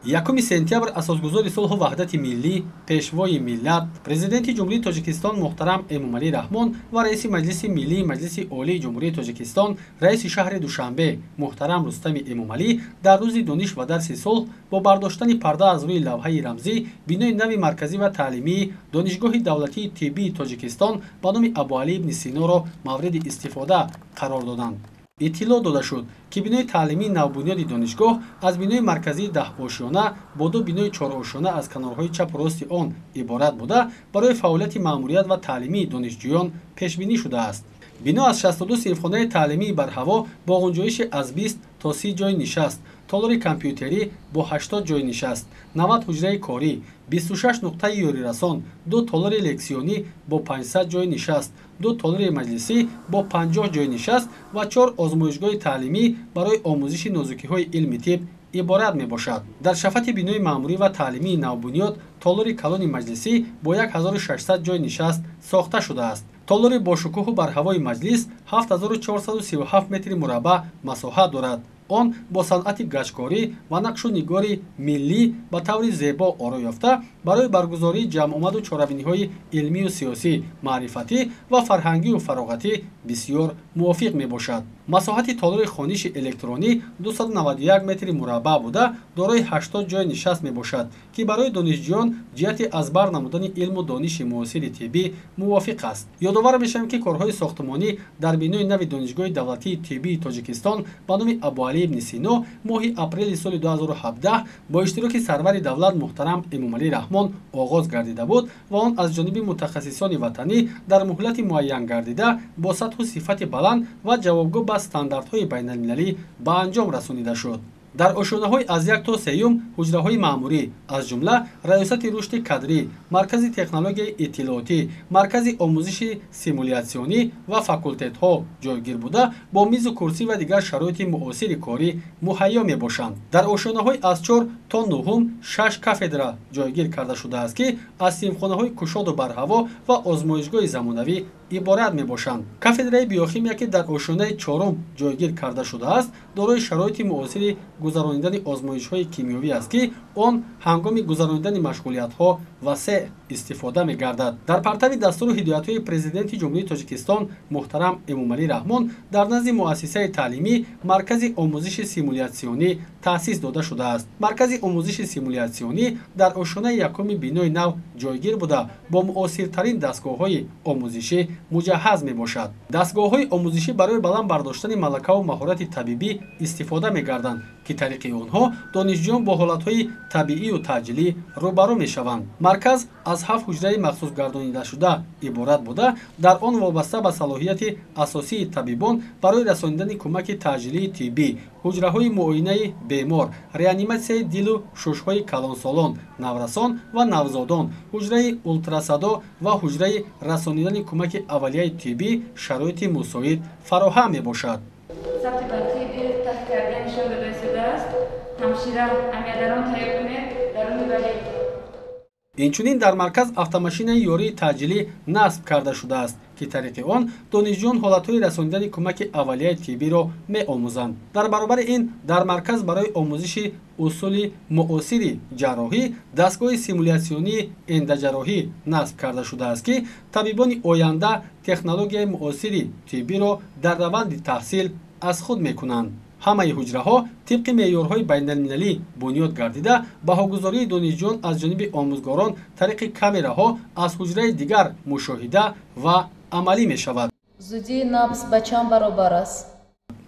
1 сентябр асосгузори сулҳу ваҳдати миллӣ, пешвои миллат, президенти ҷумҳурии Тоҷикистон муҳтарам Эмомалӣ Раҳмон ва раиси Маҷлиси Миллии Маҷлиси Олии Ҷумҳурии Тоҷикистон, раиси шаҳри Душанбе муҳтарам Рустами Эмомалӣ дар рӯзи дониш ва дарси сулҳ бо бардоштани парда аз рӯи лавҳаи рамзӣ бинои нави марказӣ ва таълимии Донишгоҳи давлатии тиббии Тоҷикистон ба номи Абуалӣ ибни Синоро мавриди истифода қарор доданд. иттилоъ дода шуд, ки бинои таълимии навбунёди донишгоҳ аз бинои марказии 10-ошёна бо 2 бинои 4-ошёна аз канорҳои чапу рости он иборат буда, барои фаъолияти маъмурият ва таълимии донишҷӯён пешбинӣ шудааст. бино аз 62 синфхонаи таълимии барҳаво бо ғунҷоиши аз 20 то 30 ҷойи нишаст, толори компютерӣ бо 80 ҷойи нишаст, 90 ҳуҷраи корӣ, 26 нуқтаи ёрирасон, 2 толори лексионӣ бо 500 ҷойи нишаст, 2 толори маҷлисӣ бо 50 ҷойи нишаст ва 4 озмоишгоҳи таълимӣ барои омӯзиши нозукиҳои илми тиб иборат мебошад. дар шафати бинои маъмурӣ ва таълимии навбунёд толори калони маҷлисӣ бо 1600 ҷойи нишаст сохта шудааст. толори бошукӯҳу барҳавои маҷлис 7437 метри мураббаъ масоҳат дорад. он бо санъати гачкорӣ ва нақшу нигори миллӣ ба таври зебо оро ёфта барои баргузории ҷамъомаду чорабиниҳои илмию сиёсӣ, маърифатӣ ва фарҳангию фароғатӣ бисёр мувофиқ мебошад. масоҳати толори хониши электронӣ 291 метри мураббаъ буда дорои 80 ҷойи нишаст мебошад, ки барои донишҷӯён ҷиҳати аз бар намудани илму дониши муосири тиббӣ мувофиқ аст. ёдовар мешавем, ки корҳои сохтмонӣ дар бинои нави Донишгоҳи давлатии тиббии Тоҷикистон ба номи Абуалӣ ибни Сино моҳи апрели соли 2017 бо иштироки сарвари давлат муҳтарам Эмомалӣ Раҳмон оғоз гардида буд ва он аз ҷониби мутахассисони ватанӣ дар муҳлати муайян гардида бо сатҳу сифати баланд ва ҷавобгӯ ба стандартҳои байналмилалӣ ба анҷом расонида шуд. дар ошонаҳои аз 1 то 3 ҳуҷраҳои маъмурӣ, аз ҷумла раёсати рушди кадрӣ, маркази технологияи иттилоотӣ, маркази омӯзиши симулятсионӣ ва факултетҳо ҷойгир буда бо мизу курсӣ ва дигар шароити муосири корӣ муҳайё мебошанд. дар ошонаҳои аз 4 то 9 6 кафедра ҷойгир карда шудааст, ки аз синфхонаҳои кушоду барҳаво ва озмоишгоҳи замонавӣ иборат мебошанд. кафедраи биохимия, ки дар ошонаи 4 ҷойгир карда шудааст, дорои шароити муосири гузаронидани озмоишҳои кимиёвӣ аст, ки он ҳангоми гузаронидани машғулиятҳо васеъ истифода мегардад. дар партави дастуру ҳидоятҳои президенти ҷумҳурии Тоҷикистон муҳтарам Эмомалӣ Раҳмон дар назди муассисаи таълимӣ маркази омӯзиши симулятсионӣ таъсис дода шудааст. маркази омӯзиши симулятсионӣ дар ошонаи 1 бинои нав ҷойгир буда бо муосиртарин дастгоҳҳои омӯзишӣ муҷаҳҳаз мебошад. дастгоҳҳои омӯзишӣ барои баланд бардоштани малакаву маҳорати табибӣ истифода мегарданд, ки тариқи онҳо донишҷӯён бо ҳолатҳои табиию таъҷилӣ рӯбарӯ мешаванд. марказ аз 7 ҳуҷраи махсусгардонидашуда иборат буда дар он вобаста ба салоҳияти асосии табибон барои расонидани кӯмаки таъҷилии тиббӣ, ҳуҷраҳои муоинаи бемор, реаниматсияи дилу шушҳои калонсолон, наврасон ва навзодон, ҳуҷраи ултрасадо ва ҳуҷраи расонидани кӯмаки аввалияи тиббӣ шароити мусоид фароҳам мебошад. ثبت برتیبی تحت کردنشان رسیده است. همشیره امیدوارم تهیه کنید درون ولی инчунин дар марказ автомошинаи ёрии таъҷилӣ насб карда шудааст, ки тариқи он донишҷӯён ҳолатҳои расонидани кӯмаки аввалияи тиббиро меомӯзанд. дар баробари ин дар марказ барои омӯзиши усули муосири ҷарроҳӣ дастгоҳи симулятсионии эндаҷарроҳӣ насб карда шудааст, ки табибони оянда технологияи муосири тиббиро дар раванди таҳсил аз худ мекунанд. ҳамаи ҳуҷраҳо тибқи меъёрҳои байналмилалӣ бунёд гардида баҳогузории донишҷӯён аз ҷониби омӯзгорон тариқи камераҳо аз ҳуҷраи дигар мушоҳида ва амалӣ мешавад. зудии набз ба чанд баробар аст?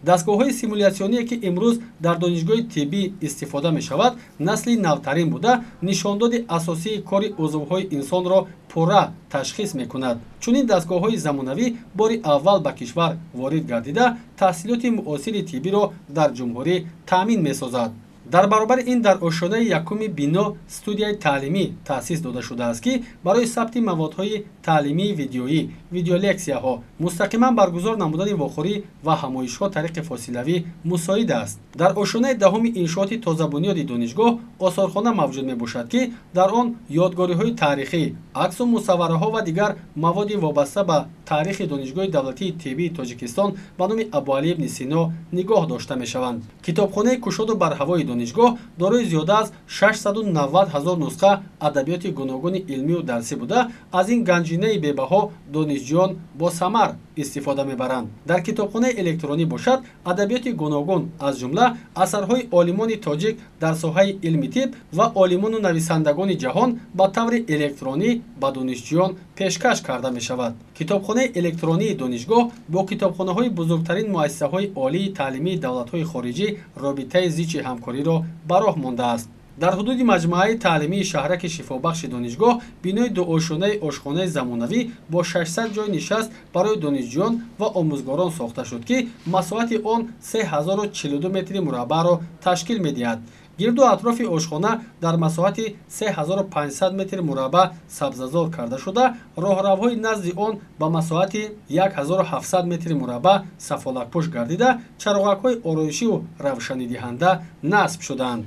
дастгоҳҳои симулятсионие, ки имрӯз дар донишгоҳи тиббӣ истифода мешавад, насли навтарин буда нишондоди асосии кори узвҳои инсонро пурра ташхис мекунад. чунин дастгоҳҳои замонавӣ бори аввал ба кишвар ворид гардида таҳсилоти муосири тиббиро дар ҷумҳурӣ таъмин месозад. дар баробари ин дар ошонаи 1 бино студияи таълимӣ таъсис дода шудааст, ки барои сабти маводҳои таълимии видеоӣ, видеолексияҳо, мустақиман баргузор намудани вохӯрӣ ва ҳамоишҳо тариқи фосилавӣ мусоид аст. дар ошонаи 10 иншооти тозабунёди донишгоҳ осорхона мавҷуд мебошад, ки дар он ёдгориҳои таърихӣ, аксу мусаввараҳо ва дигар маводи вобаста ба таърихи Донишгоҳи давлатии тиббии Тоҷикистон ба номи Абуалӣ ибни Сино нигоҳ дошта мешаванд. китобхонаи кушоду барҳавои донишгоҳ дорои зиёда аз 690 000 нусха адабиёти гуногуни илмию дарсӣ буда, аз ин ганҷинаи бебаҳо донишҷӯён бо самар истифода мебаранд. Дар китобхонаи электронӣ бошад, адабиёти гуногун аз ҷумла асарҳои олимони тоҷик дар соҳаи илми тиб ва олимону нависандагони ҷаҳон ба таври электронӣ ба донишҷӯён пешкаш карда мешавад. Китобхонаи электронии донишгоҳ бо китобхонаҳои бузургтарин муассисаҳои олии таълимии давлатҳои хориҷӣ робитаи зичи ҳамкориро ба роҳ мондааст. дар ҳудуди маҷмӯаи таълимии шаҳраки шифобахши донишгоҳ бинои дуошунаи ошхонаи замонавӣ бо 600 ҷойи нишаст барои донишҷӯён ва омӯзгорон сохта шуд, ки масоҳати он 3042 метри мураббаъро ташкил медиҳад. гирду атрофи ошхона дар масоҳати 3500 метри мураббаъ сабзазор карда шуда, роҳравҳои назди он ба масоҳати 1700 метри мураббаъ сафолакпӯш гардида, чароғакҳои ороишиву равшанидиҳанда насб шуданд.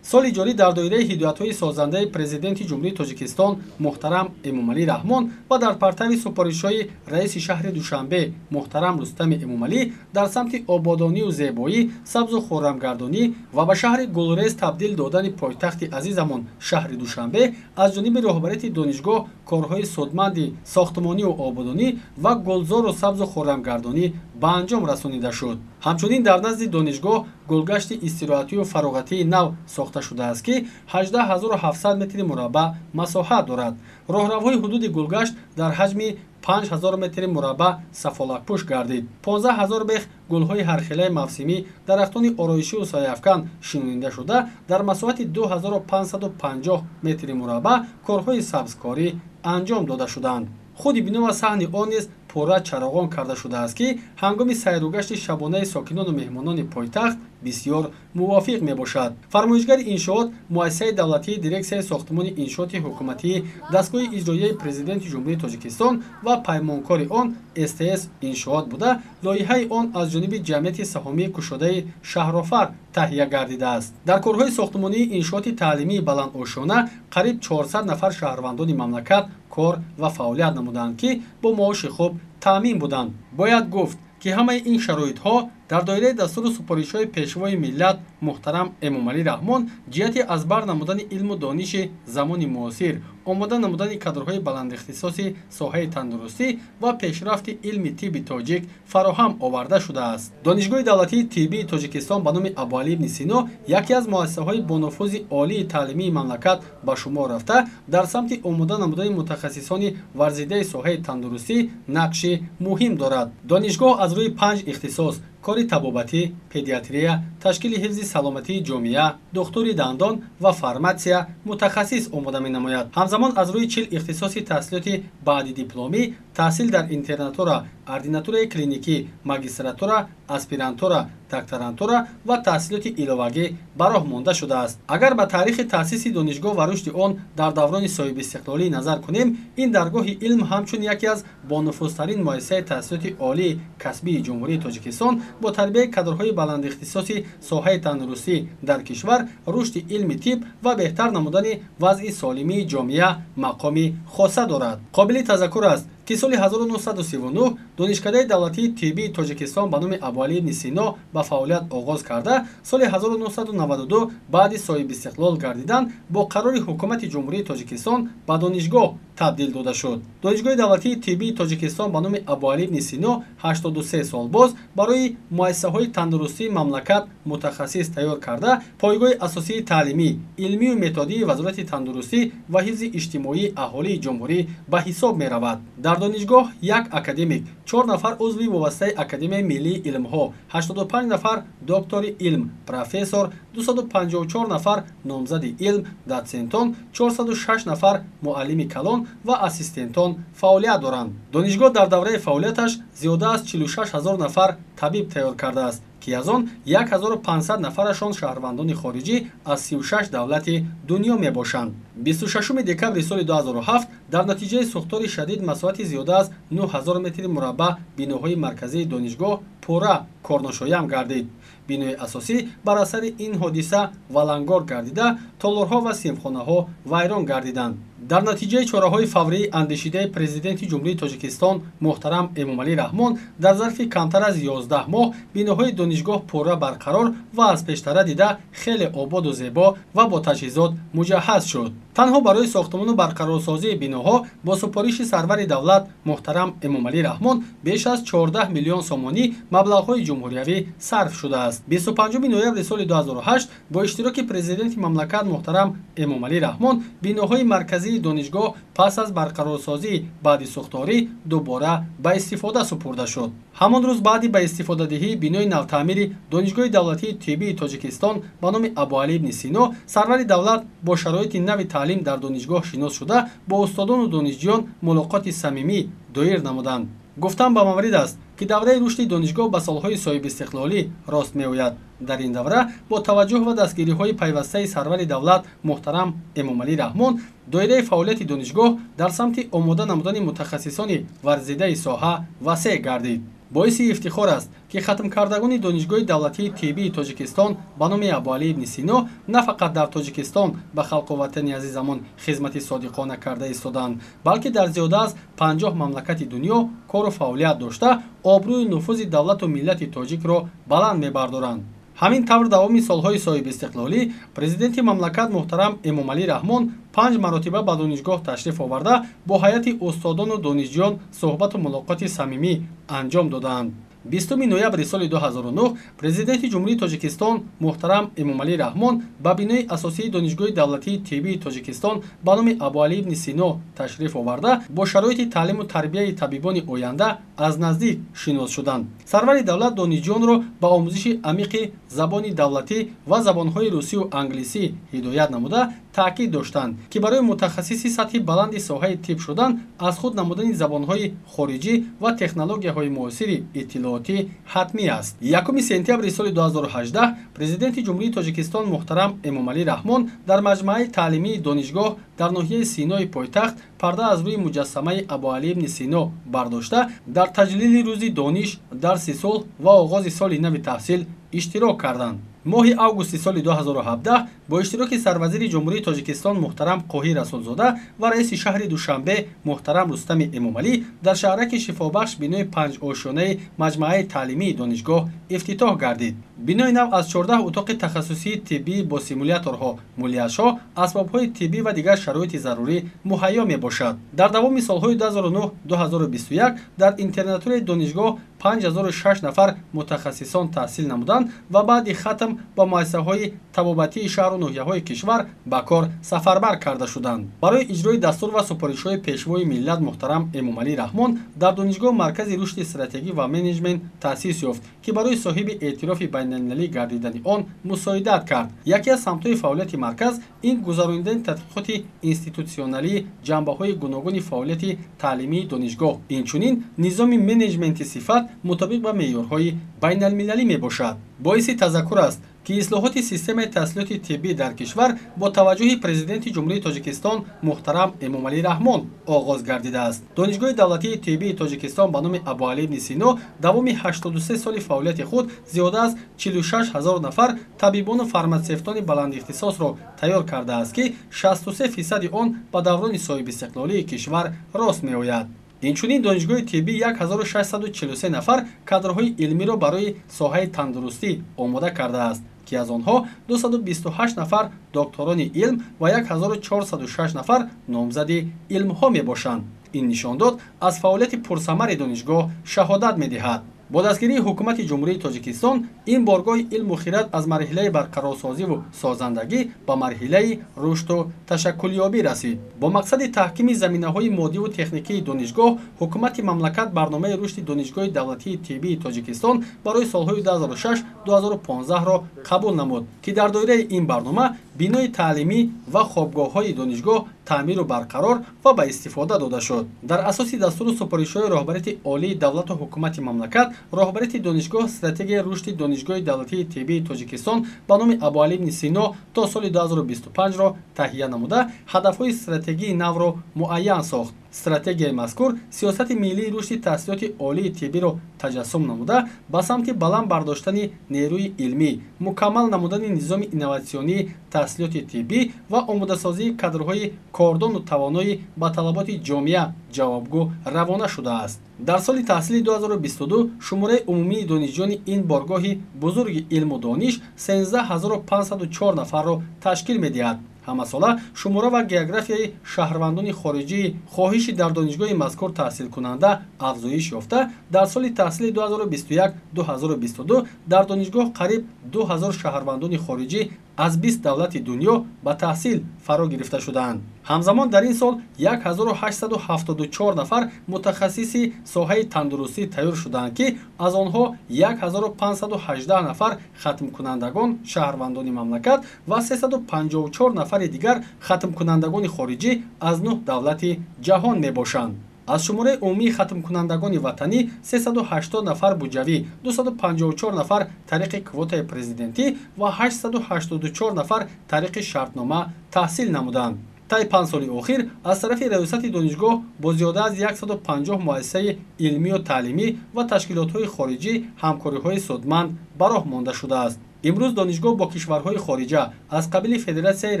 соли ҷорӣ дар доираи ҳидоятҳои созандаи президенти ҷумҳурии Тоҷикистон муҳтарам Эмомалӣ Раҳмон ва дар партави супоришҳои раиси шаҳри Душанбе муҳтарам Рустами Эмомалӣ дар самти ободонию зебоӣ, сабзу хуррамгардонӣ ва ба шаҳри гулрез табдил додани пойтахти азизамон шаҳри Душанбе аз ҷониби роҳбарияти донишгоҳ корҳои судманди сохтмонию ободонӣ ва гулзору сабзу хуррамгардонӣ ба анҷом расонида шуд. ҳамчунин дар назди донишгоҳ гулгашти истироҳатию фароғатии нав сохта шудааст, ки 18700 метри мураббаъ масоҳат дорад. роҳравҳои ҳудуди гулгашт дар ҳаҷми 5000 метри мураббаъ сафолакпӯш гардид. 15000 бех гулҳои ҳархелаи мавсимӣ, дарахтони ороишиву сояафкан шинонида шуда, дар масоҳати 2550 метри мураббаъ корҳои сабзкорӣ анҷом дода шуданд. худи бино ва саҳни он низ пурра чароғон карда шудааст, ки ҳангоми сайругашти шабонаи сокинону меҳмонони пойтахт бисёр мувофиқ мебошад. фармоишгари иншоот муассисаи давлатии дирексияи сохтмони иншооти ҳукуматии дастгоҳи иҷроияи президенти ҷумҳурии Тоҷикистон ва паймонкори он СТС иншоот буда, лоиҳаи он аз ҷониби ҷамъияти саҳомии кушодаи Шаҳрофар таҳия гардидааст. дар корҳои сохтмонии иншооти таълимии баландошона қариб 400 нафар шаҳрвандони мамлакат кор ва фаъолият намуданд, ки бо маоши хуб таъмин буданд. бояд гуфт, ки ҳамаи ин шароитҳо дар доираи дастуру супоришҳои пешвои миллат муҳтарам Эмомалӣ Раҳмон ҷиҳати аз бар намудани илму дониши замони муосир, омода намудани кадрҳои баландихтисоси соҳаи тандурустӣ ва пешрафти илми тибби тоҷик фароҳам оварда шудааст. донишгоҳи давлатии тиббии Тоҷикистон ба номи Абуалӣ ибни Сино яке аз муассисаҳои бонуфузи олии таълимии мамлакат ба шумор рафта, дар самти омода намудани мутахассисони варзидаи соҳаи тандурустӣ нақши муҳим дорад. донишгоҳ аз рӯи 5 ихтисос кори табобатӣ, педиатрия, ташкили ҳифзи саломатии ҷомеа, духтури дандон ва фарматсия мутахассис омода менамояд. ҳамзамон аз рӯи 40 ихтисоси таҳсилоти баъдидипломӣ, таҳсил дар интернатура, ординатураи клиникӣ, магистратура, аспирантура, докторантура ва таҳсилоти иловагӣ ба роҳ монда шудааст. агар ба таърихи таъсиси донишгоҳ ва рушди он дар даврони соҳибистиқлолӣ назар кунем, ин даргоҳи илм ҳамчун яке аз бонуфузтарин муассисаи таҳсилоти олии касбии ҷумҳурии Тоҷикистон бо тарбияи кадрҳои баландихтисоси соҳаи тандурустӣ дар кишвар, рушди илми тиб ва беҳтар намудани вазъи солимии ҷомеа мақоми хоса дорад. қобили тазаккур аст, ки соли 1939 донишкадаи давлатии тиббии Тоҷикистон ба номи Абуалӣ ибни Сино ба фаъолият оғоз карда, соли 1992 баъди соҳибистиқлол гардидан бо қарори ҳукумати ҷумҳурии Тоҷикистон ба донишгоҳ табдил дода шуд. донишгоҳи давлатии тиббии Тоҷикистон ба номи Абуалӣ ибни Сино 83 сол боз барои муассисаҳои тандурустии мамлакат мутахассис тайёр карда, пойгоҳи асосии таълимӣ, илмию методии Вазорати тандурустӣ ва ҳифзи иҷтимоии аҳолии ҷумҳурӣ ба ҳисоб меравад. дар донишгоҳ 1 академик, 4 нафар узви вобастаи Академияи миллии илмҳо, 85 нафар доктори илм, профессор, 254 нафар номзади илм, доцентон, 406 нафар муаллими калон ва ассистентон фаъолият доранд. донишгоҳ дар давраи фаъолияташ зиёда аз 46 000 нафар табиб тайёр кардааст, ки аз он 1500 нафарашон шаҳрвандони хориҷӣ аз 36 давлати дунё мебошанд. 26 декабри соли 2007 дар натиҷаи сӯхтори шадид масоҳати зиёда аз 9000 метри мураббаъ биноҳои марказии донишгоҳ пурра корношоям гардид. бинои асосӣ бар асари ин ҳодиса валангор гардида, толорҳо ва синфхонаҳо вайрон гардиданд. дар натиҷаи чораҳои фаврии андешидаи президенти ҷумҳурии Тоҷикистон муҳтарам Эмомалӣ Раҳмон дар зарфи камтар аз 11 моҳ биноҳои донишгоҳ пурра барқарор ва аз пештара дида хеле ободу зебо ва бо таҷҳизот муҷаҳҳаз шуд. танҳо барои сохтмону барқарорсозии биноҳо бо супориши сарвари давлат муҳтарам Эмомалӣ Раҳмон беш аз 14 миллион сомонӣ маблағҳои ҷумҳуриявӣ сарф шудааст. 25 ноябри соли 2008 бо иштироки президенти мамлакат муҳтарам Эмомалӣ Раҳмон биноҳои марказии донишгоҳ пас аз барқарорсозии баъди сӯхторӣ дубора ба истифода супурда шуд. ҳамон рӯз баъди ба истифодадиҳии бинои навтаъмири донишгоҳи давлатии тиббии Тоҷикистон ба номи Абуалӣ ибн Сино, сарвари давлат бо шароити нави таълим дар донишгоҳ шинос шуда бо устодону донишҷӯён мулоқоти самимӣ доир намуданд. гуфтан ба маврид аст ки давраи рушди донишгоҳ ба солҳои соҳибистиқлолӣ рост меояд. дар ин давра бо таваҷҷӯҳ ва дастгириҳои пайвастаи сарвари давлат муҳтарам Эмомалӣ Раҳмон доираи фаъолияти донишгоҳ дар самти омода намудани мутахассисони варзидаи соҳа васеъ гардид. боиси ифтихор аст ки хатмкардагони донишгоҳи давлатии тиббии Тоҷикистон ба номи Абуалӣ ибн Сино на фақат дар Тоҷикистон ба халқу ватани азизамон хизмати содиқона карда истоданд, балки дар зиёда аз 50 мамлакати дунё кору фаъолият дошта обрӯю нуфузи давлату миллати тоҷикро баланд мебардоранд. ҳамин тавр давоми солҳои соҳибистиқлолӣ президенти мамлакат муҳтарам Эмомалӣ Раҳмон 5 маротиба ба донишгоҳ ташриф оварда бо ҳайати устодону донишҷӯён суҳбату мулоқоти самимӣ анҷом доданд. 20 ноябри соли 2009 президенти ҷумҳурии Тоҷикистон муҳтарам Эмомалӣ Раҳмон ба бинои асосии донишгоҳи давлатии тиббии Тоҷикистон ба номи Абуалӣ ибн Сино ташриф оварда бо шароити таълиму тарбияи табибони оянда аз наздик шинос шуданд. сарвари давлат донишҷӯёнро ба омӯзиши амиқи забони давлатӣ ва забонҳои русию англисӣ ҳидоят намуда таъкид доштанд ки барои мутахассиси сатҳи баланди соҳаи тиб шудан аз худ намудани забонҳои хориҷӣ ва технологияҳои муосири иттилоотӣ ҳатмӣ аст. 1 сентябри соли 2018 президенти ҷумҳурии Тоҷикистон муҳтарам Эмомалӣ Раҳмон дар маҷмӯаи таълимии донишгоҳ дар ноҳияи Синои пойтахт парда аз рӯи муҷассамаи Абуалӣ ибн Сино бардошта дар таҷлили рӯзи дониш, дарси сулҳ ва оғози соли нави таҳсил иштирок карданд. моҳи августи соли 2017 бо иштироки сарвазири ҷумҳурии Тоҷикистон муҳтарам Қоҳӣ Расулзода ва раиси шаҳри Душанбе муҳтарам Рустами Эмомалӣ дар шаҳраки шифобахш бинои 5 ошёнаи маҷмӯаи таълимии донишгоҳ ифтитоҳ гардид. бинои нав аз 14 утоқи тахассусии тиббӣ бо симуляторҳо, мулиашҳо, асбобҳои тиббӣ ва дигар шароити зарурӣ муҳайё мебошад. дар давоми солҳои 2009-2021 дар интернатураи донишгоҳ 5006 нафар мутахассисон таҳсил намуданд ва баъди хатм ба муассисаҳои табобатии шаҳру ноҳияҳои кишвар ба кор сафарбар карда шуданд. барои иҷрои дастур ва супоришҳои пешвои миллат муҳтарам Эмомалӣ Раҳмон дар донишгоҳ маркази рушди стратегӣ ва менеҷмент таъсис ёфт ки барои соҳиби эътирофи байналмилалӣ гардидани он мусоидат кард. яке аз самтҳои фаъолияти марказ ин гузарондани тадқиқоти институтсионалии ҷанбаҳои гуногуни фаъолияти таълимии донишгоҳ, инчунин низоми менеҷменти сифат мутобиқ ба меъёрҳои байналмилалӣ мебошад. боиси тазаккур аст ки ислоҳоти системаи таҳсилоти тиббӣ дар кишвар бо таваҷҷӯҳи президенти ҷумҳурии Тоҷикистон муҳтарам Эмомалӣ Раҳмон оғоз гардидааст. донишгоҳи давлатии тиббии Тоҷикистон ба номи Абуалӣ ибн Сино давоми 83 соли фаъолияти худ зиёда аз 46 000 нафар табибону фарматсевтони баландихтисосро тайёр кардааст ки 63% он ба даврони соҳибистиқлолии кишвар рост меояд. инчунин донишгоҳи тиббӣ 1643 нафар кадрҳои илмиро барои соҳаи тандурустӣ омода кардааст ки аз онҳо 228 нафар докторони илм ва 1406 нафар номзади илмҳо мебошанд. ин нишондод аз фаъолияти пурсамари донишгоҳ шаҳодат медиҳад. бо дастгирии ҳукумати ҷумҳурии Тоҷикистон ин боргоҳи илму хират аз марҳилаи барқарорсозиву созандагӣ ба марҳилаи рушду ташаккулёбӣ расид. бо мақсади таҳкими заминаҳои моддиву техникии донишгоҳ ҳукумати мамлакат барномаи рушди донишгоҳи давлатии тиббии Тоҷикистон барои солҳои 2006-2015-ро қабул намуд ки дар доираи ин барнома бинои таълимӣ ва хобгоҳҳои донишгоҳ таъмиру барқарор ва ба истифода дода шуд. дар асоси дастуру супоришҳои роҳбарияти олии давлату ҳукумати мамлакат роҳбарияти донишгоҳ стратегияи рушди донишгоҳи давлатии тиббии Тоҷикистон ба номи Абуалӣ ибн Сино то соли 2025-ро таҳия намуда ҳадафҳои стратегии навро муайян сохт. стратегияи мазкур сиёсати миллии рушди таҳсилоти олии тиббиро таҷассум намуда ба самти баланд бардоштани нерӯи илмӣ, мукаммал намудани низоми инноватсионии таҳсилоти тиббӣ ва омодасозии кадрҳои кордону тавонои ба талаботи ҷомеа ҷавобгӯ равона шудааст. дар соли таҳсили 2022 шумораи умумии донишҷӯёни ин боргоҳи бузурги илму дониш 13504 нафарро ташкил медиҳад. ҳамасола шумора ва географияи шаҳрвандони хориҷии хоҳиши дар донишгоҳи мазкур таҳсилкунанда афзоиш ёфта, дар соли таҳсили 2021-2022 дар донишгоҳ қариб 2000 шаҳрвандони хориҷӣ аз 20 давлати дунё ба таҳсил фаро гирифта шудаанд. ҳамзамон дар ин сол 1874 нафар мутахассиси соҳаи тандурустӣ тайёр шуданд, ки аз онҳо 1518 нафар хатмкунандагон шаҳрвандони мамлакат ва 354 нафари дигар хатмкунандагони хориҷӣ аз 9 давлати ҷаҳон мебошанд. аз шумораи умумии хатмкунандагони ватанӣ 380 нафар буҷавӣ, 254 нафар тариқи квотаи президентӣ ва 884 нафар тариқи шартнома таҳсил намуданд. таи 5 соли охир аз тарафи раёсати донишгоҳ бо зиёда аз 150 муассисаи илмию таълимӣ ва ташкилотҳои хориҷӣ ҳамкориҳои судманд ба роҳ монда шудааст. имрӯз донишгоҳ бо кишварҳои хориҷа аз қабили Федератсияи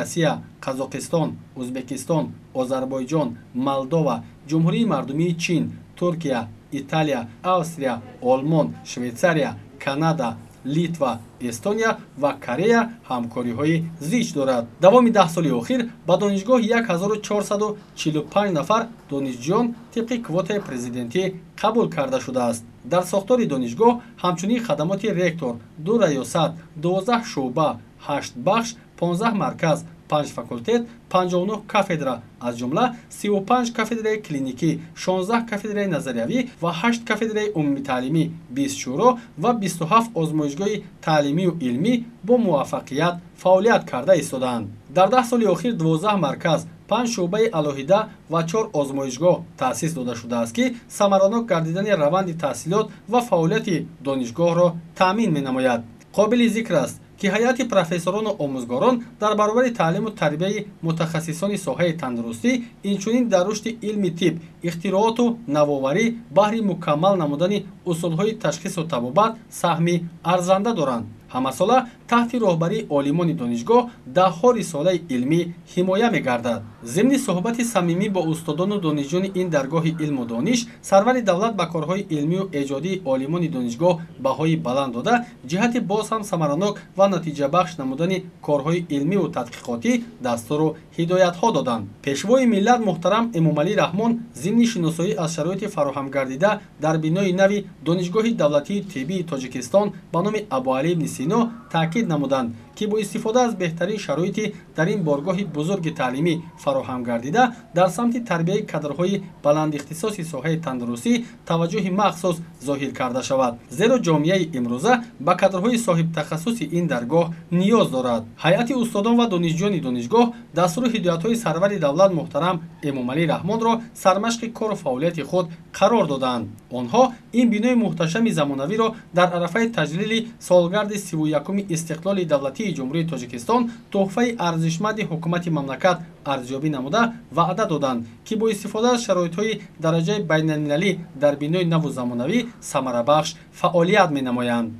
Россия, Қазоқистон, Ӯзбекистон, Озарбойҷон, Молдова, Ҷумҳурии Мардумии Чин, Туркия, Италия, Австрия, Олмон, Швейтсария, Канада, Литва, Эстония ва Корея ҳамкориҳои зич дорад. давоми 10 соли охир ба донишгоҳ 1445 нафар донишҷӯён тибқи квотаи президентӣ қабул карда шудааст. дар сохтори донишгоҳ ҳамчунин хадамоти ректор, 2 раёсат, 12 шуъба, 8 бахш, 15 марказ, 5 факултет, 59 кафедра, аз ҷумла 35 кафедраи клиникӣ, 16 кафедраи назариявӣ ва 8 кафедраи умумитаълимӣ, 20 шӯро ва 27 озмоишгоҳи таълимию илмӣ бо муваффақият фаъолият карда истодаанд. дар 10 соли охир 12 марказ, 5 шуъбаи алоҳида ва 4 озмоишгоҳ таъсис дода шудааст, ки самаранок гардидани раванди таҳсилот ва фаъолияти донишгоҳро таъмин менамояд. қобили зикр аст, ки ҳайати профессорону омӯзгорон дар баробари таълиму тарбияи мутахассисони соҳаи тандурустӣ инчунин дар рушди илми тиб, ихтирооту навоварӣ баҳри мукаммал намудани усулҳои ташхису табобат саҳми арзанда доранд. ҳамасола таҳти роҳбарии олимони донишгоҳ даҳҳо рисолаи илмӣ ҳимоя мегардад. зимни суҳбати самимӣ бо устодону донишҷӯёни ин даргоҳи илму дониш, сарвари давлат ба корҳои илмию эҷодии олимони донишгоҳ баҳои баланд дода, ҷиҳати боз ҳам самаранок ва натиҷабахш намудани корҳои илмиву тадқиқотӣ дастуру ҳидоятҳо доданд. пешвои миллат муҳтарам Эмомалӣ Раҳмон зимни шиносоӣ аз шароити фароҳамгардида дар бинои нави донишгоҳи давлатии тиббии Тоҷикистон ба номи Абуалӣ ибн Сино таъкид намуданд, ки бо истифода аз беҳтарин шароити дар ин боргоҳи бузурги таълимӣ фароҳам гардида, дар самти тарбияи кадрҳои баландихтисоси соҳаи тандурустӣ таваҷҷӯҳи махсус зоҳир карда шавад. зеро ҷомеаи имрӯза ба кадрҳои соҳибтахассуси ин даргоҳ ниёз дорад. ҳайати устодон ва донишҷӯёни донишгоҳ дастуру ҳидоятҳои сарвари давлат муҳтарам Эмомалӣ Раҳмонро сармашқи кору фаъолияти худ қарор доданд. онҳо ин бинои муҳташами замонавиро дар арафаи таҷлили солгарди 31-уми истиқлоли давлатии ҷумҳурии Тоҷикистон тӯҳфаи арзишманди ҳукумати мамлакат арзёбӣ намуда ваъда доданд, ки бо истифода аз шароитҳои дараҷаи байналмилалӣ дар бинои наву замонавӣ самарабахш фаъолият менамоянд.